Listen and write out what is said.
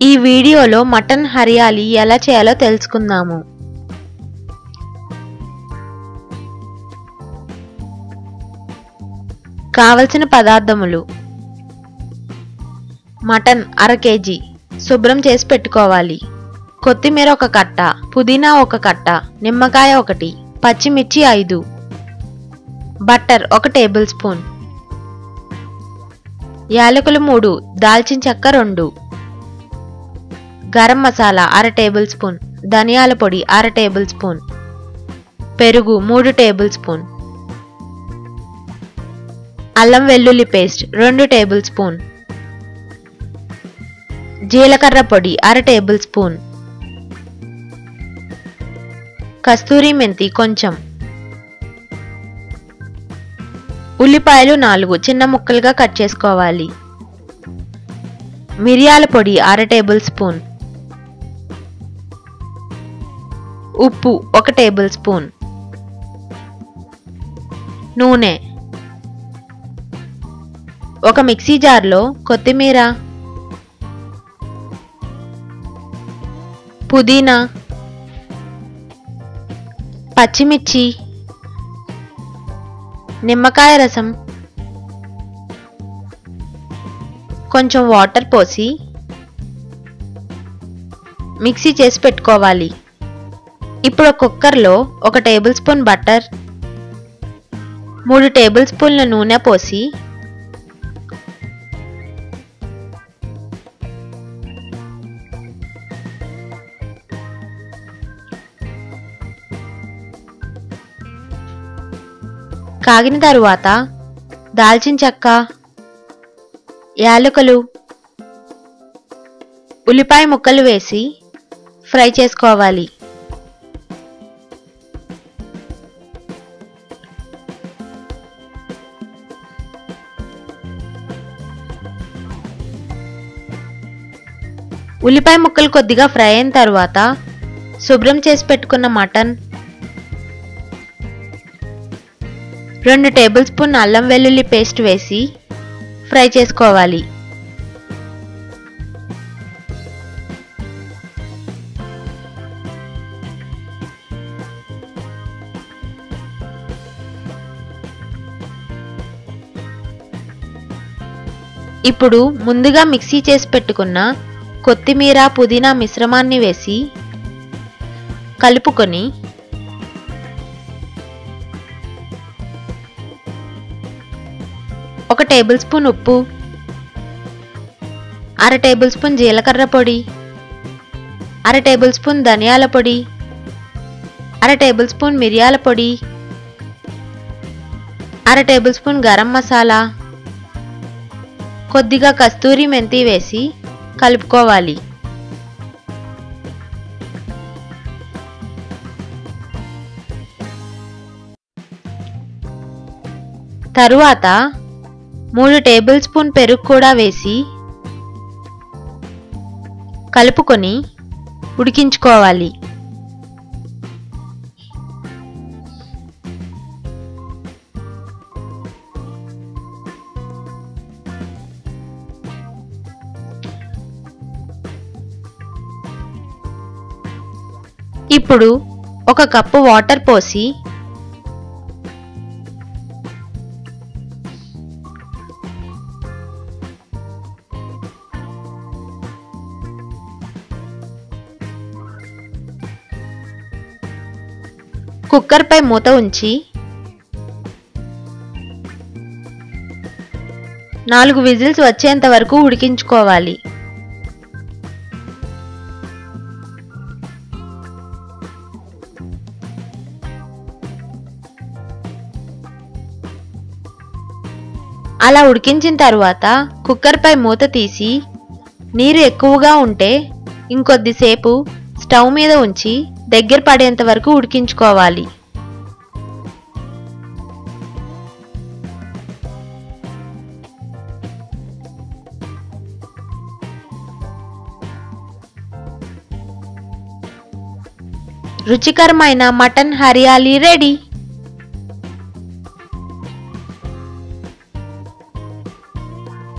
ఈ వీడియోలో మటన్ హరియాలి ఎలా చేయాలో తెలుసుకుందాము. కావలసిన పదార్థములు: మటన్ అర కేజీ శుభ్రం చేసి పెట్టుకోవాలి. కొత్తిమీర ఒక కట్ట, పుదీనా ఒక కట్ట, నిమ్మకాయ ఒకటి, పచ్చిమిర్చి 5, బట్టర్ 1 టేబుల్ స్పూన్, యాలకులు 3, దాల్చిన చెక్క 2, గరం మసాలా అర టేబుల్ స్పూన్, ధనియాల పొడి అర టేబుల్ స్పూన్, పెరుగు 3 టేబుల్ స్పూన్, అల్లం వెల్లుల్లి పేస్ట్ 2 టేబుల్ స్పూన్, జీలకర్ర పొడి అర టేబుల్ స్పూన్, కస్తూరి మెంతి కొంచెం, ఉల్లిపాయలు 4 చిన్న ముక్కలుగా కట్ చేసుకోవాలి. మిరియాల పొడి అర టేబుల్ స్పూన్, ఉప్పు 1 టేబుల్ స్పూన్, నూనె. ఒక మిక్సీ జార్లో కొత్తిమీర, పుదీనా, పచ్చిమిర్చి, నిమ్మకాయ రసం, కొంచెం వాటర్ పోసి మిక్సీ చేసి పెట్టుకోవాలి. ఇప్పుడు కుక్కర్లో 1 టేబుల్ స్పూన్ బటర్, 3 టేబుల్ స్పూన్ల నూనె పోసి కాగిన తరువాత దాల్చిన చెక్క, యాలకులు, ఉల్లిపాయ ముక్కలు వేసి ఫ్రై చేసుకోవాలి. ఉల్లిపాయ ముక్కలు కొద్దిగా ఫ్రై అయిన తర్వాత శుభ్రం చేసి పెట్టుకున్న మటన్, 2 టేబుల్ స్పూన్ అల్లం వెల్లుల్లి పేస్ట్ వేసి ఫ్రై చేసుకోవాలి. ఇప్పుడు ముందుగా మిక్సీ చేసి పెట్టుకున్న కొత్తిమీర, పుదీనా మిశ్రమాన్ని వేసి కలుపుకొని ఒక టేబుల్ స్పూన్ ఉప్పు, అర టేబుల్ స్పూన్ జీలకర్ర పొడి, అర టేబుల్ స్పూన్ ధనియాల పొడి, అర టేబుల్ స్పూన్ మిరియాల పొడి, అర టేబుల్ స్పూన్ గరం మసాలా, కొద్దిగా కస్తూరి మెంతి వేసి కలుపుకోవాలి. తరువాత 3 టేబుల్ స్పూన్ పెరుగు కూడా వేసి కలుపుకొని ఉడికించుకోవాలి. ఇప్పుడు 1 కప్పు వాటర్ పోసి కుక్కర్ పై మూత ఉంచి 4 విజిల్స్ వచ్చేంత వరకు ఉడికించుకోవాలి. అలా ఉడికించిన తర్వాత కుక్కర్ పై మూత తీసి నీరు ఎక్కువగా ఉంటే ఇంకొద్దిసేపు స్టవ్ మీద ఉంచి దగ్గర పడేంత వరకు ఉడికించుకోవాలి. రుచికరమైన మటన్ హరియాలి రెడీ.